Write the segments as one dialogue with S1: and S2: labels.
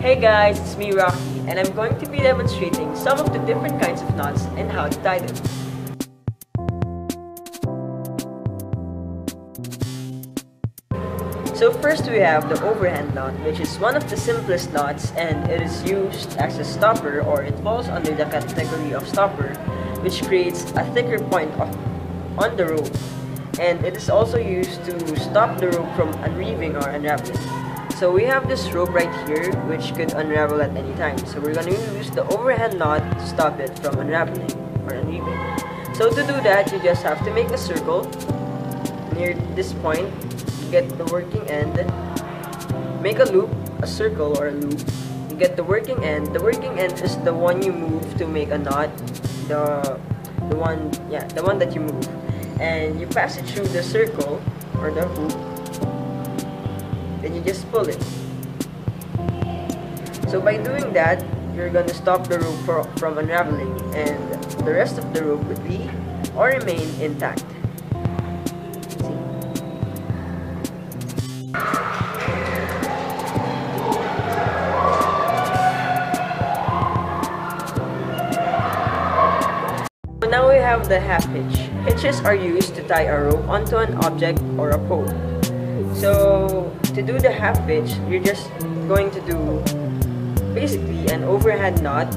S1: Hey guys, it's me Rocky, and I'm going to be demonstrating some of the different kinds of knots and how to tie them. So first we have the overhand knot, which is one of the simplest knots, and it is used as a stopper, or it falls under the category of stopper, which creates a thicker point on the rope. And it is also used to stop the rope from unweaving or unraveling. So we have this rope right here, which could unravel at any time. So we're going to use the overhand knot to stop it from unraveling or unweaving. So to do that, you just have to make a circle near this point. Get the working end, make a loop, a circle or a loop. You get the working end. The working end is the one you move to make a knot. The one that you move. And you pass it through the circle or the hoop, then you just pull it. So by doing that, you're gonna stop the rope from unraveling, and the rest of the rope would be or remain intact. See? Now we have the half hitch. Hitches are used to tie a rope onto an object or a pole. So to do the half hitch, you're just going to do basically an overhand knot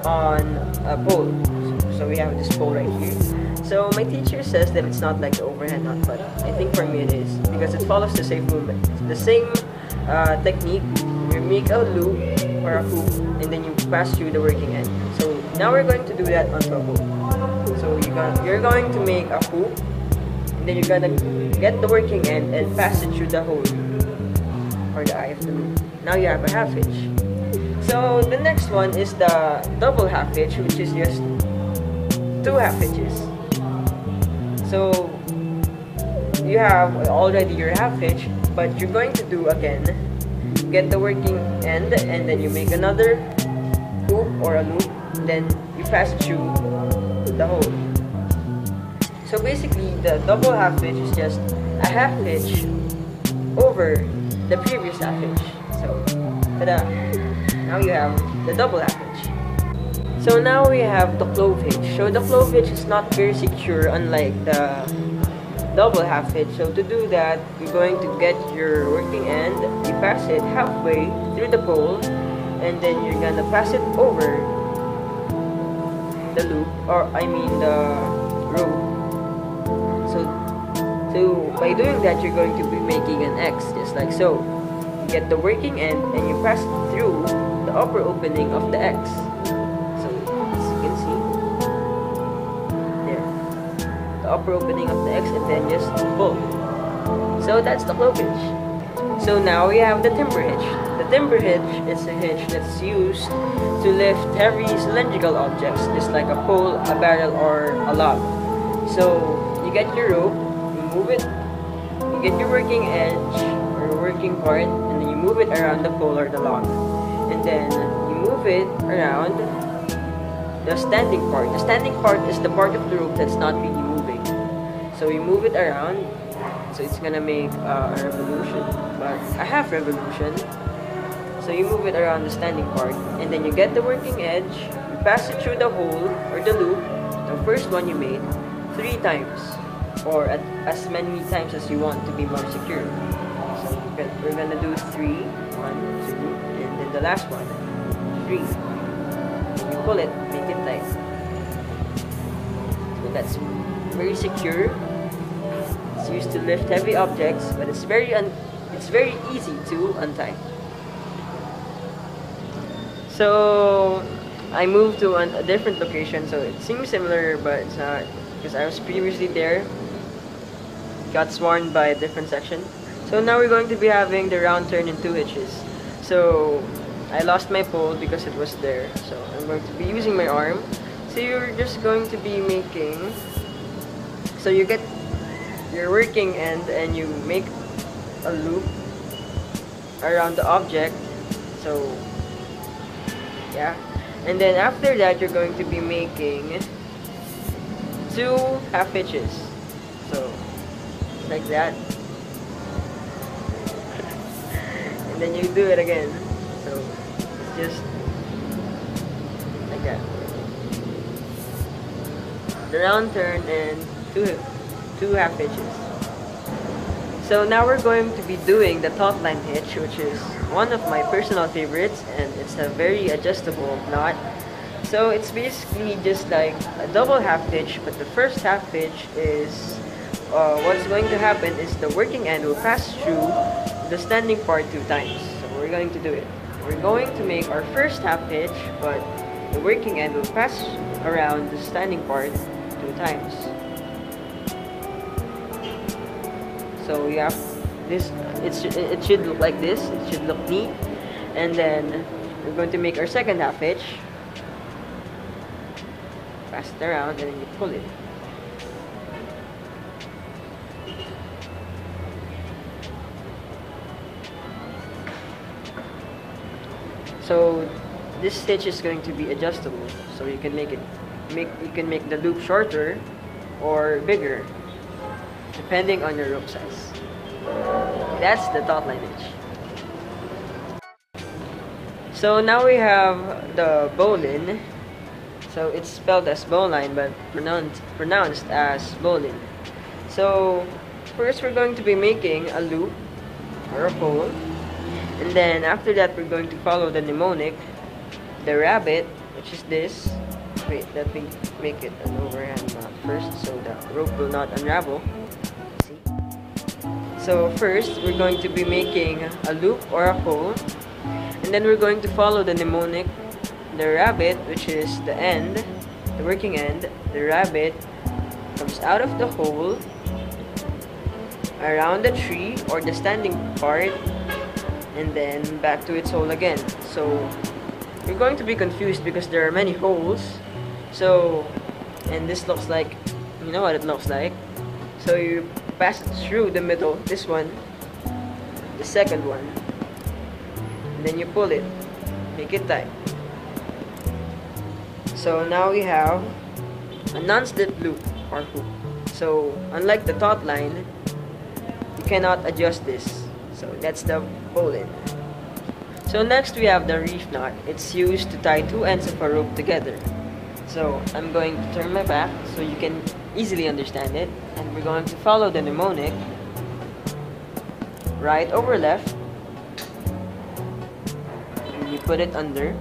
S1: on a pole. So we have this pole right here. So my teacher says that it's not like the overhand knot, but I think for me it is, because it follows the same movement, the same technique. You make a loop or a hoop, and then you pass through the working end. So now we're going to do that onto a pole. So you're going to make a hoop, and then you're gonna get the working end and pass it through the hole or the eye of the loop. Now you have a half hitch. So the next one is the double half hitch, which is just 2 half hitches. So you have already your half hitch, but you're going to do again, get the working end, and then you make another hoop or a loop, then you pass it through the hole. So basically, the double half hitch is just a half hitch over the previous half hitch. So, tada! Now you have the double half hitch. So now we have the clove hitch. So the clove hitch is not very secure, unlike the double half hitch. So to do that, you're going to get your working end, you pass it halfway through the pole, and then you're gonna pass it over the loop, or I mean the rope. So by doing that, you're going to be making an X, just like so. You get the working end and you pass through the upper opening of the X. So as you can see, there, the upper opening of the X, and then just pull. So that's the clove hitch. So now we have the timber hitch. The timber hitch is a hitch that's used to lift heavy cylindrical objects, just like a pole, a barrel, or a log. So you get your rope, you move it, you get your working edge or your working part, and then you move it around the pole or the log. And then you move it around the standing part. The standing part is the part of the rope that's not really moving. So you move it around, so it's gonna make a revolution, but a half revolution. So you move it around the standing part, and then you get the working edge, you pass it through the hole or the loop, the first one you made, 3 times, or as many times as you want to be more secure. So we're gonna do 3, 1, 2, and then the last one, 3. You pull it, make it tight. So that's very secure. It's used to lift heavy objects, but it's very easy to untie. So I moved to a different location, so it seems similar, but it's not, because I was previously there. Got swarmed by a different section. So now we're going to be having the round turn in 2 hitches. So I lost my pole because it was there, so I'm going to be using my arm. So you're just going to be making, so you get your working end and you make a loop around the object. So yeah, and then after that you're going to be making 2 half hitches. So like that. And then you do it again. So just like that. The round turn and two half hitches. So now we're going to be doing the taut line hitch, which is one of my personal favorites, and it's a very adjustable knot. So it's basically just like a double half hitch, but the first half hitch is what's going to happen is the working end will pass through the standing part 2 times. So we're going to do it. We're going to make our first half hitch, but the working end will pass around the standing part 2 times. So we have this, it should look like this, it should look neat. And then we're going to make our second half hitch. Pass it around and then you pull it. So this stitch is going to be adjustable, so you can make the loop shorter or bigger depending on your rope size. That's the taut line hitch. So now we have the bowline. So it's spelled as bowline but pronounced as bowline. So first we're going to be making a loop or a pole, and then after that we're going to follow the mnemonic, the rabbit, which is this. Wait, let me make it an overhand knot first so the rope will not unravel. See? So first we're going to be making a loop or a pole, and then we're going to follow the mnemonic, the rabbit, which is the end, the working end. The rabbit comes out of the hole around the tree or the standing part and then back to its hole again. So you're going to be confused because there are many holes. So, and this looks like, you know what it looks like. So you pass it through the middle, this one, the second one, and then you pull it, make it tight. So now we have a non-slip loop or hoop. So unlike the taut line, you cannot adjust this. So that's the bowline. So next we have the reef knot. It's used to tie 2 ends of a rope together. So I'm going to turn my back so you can easily understand it, and we're going to follow the mnemonic, right over left, and you put it under,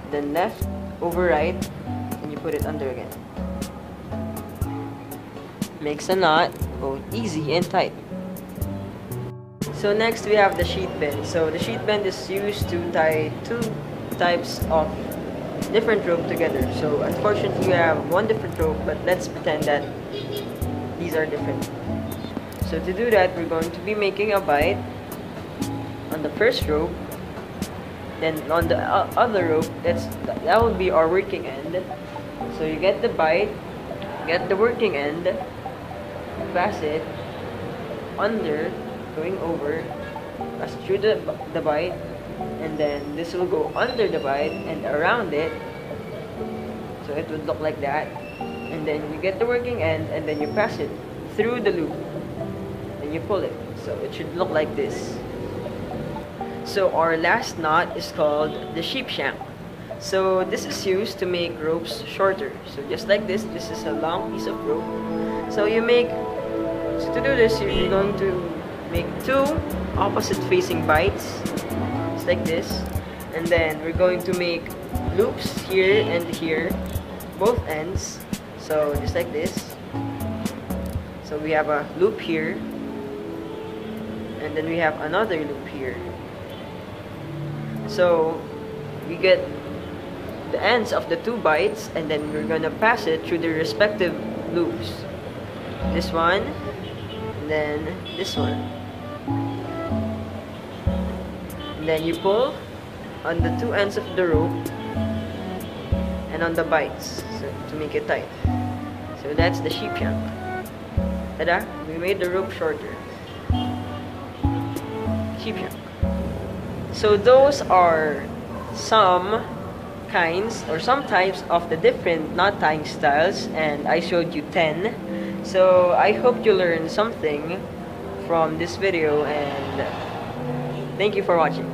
S1: then left over right, and you put it under again. Makes a knot both easy and tight. So next we have the sheet bend. So the sheet bend is used to tie 2 types of different rope together. So unfortunately we have one different rope, but let's pretend that these are different. So to do that, we're going to be making a bite on the first rope, then on the other rope, that will be our working end. So you get the bite, get the working end, pass it under, going over, pass through the bite, and then this will go under the bite and around it, so it would look like that. And then you get the working end and then you pass it through the loop and you pull it, so it should look like this. So our last knot is called the sheep shank. So this is used to make ropes shorter. So just like this is a long piece of rope. So to do this, you're going to make 2 opposite facing bites, just like this, and then we're going to make loops here and here, both ends. So just like this. So we have a loop here, and then we have another loop here. So we get the ends of the 2 bites, and then we're gonna pass it through the respective loops. This one, and then this one. And then you pull on the 2 ends of the rope and on the bites, so to make it tight. So that's the sheep shank. Tada! We made the rope shorter. Sheep shank. So those are some kinds or some types of the different knot tying styles, and I showed you 10. So I hope you learned something from this video, and thank you for watching.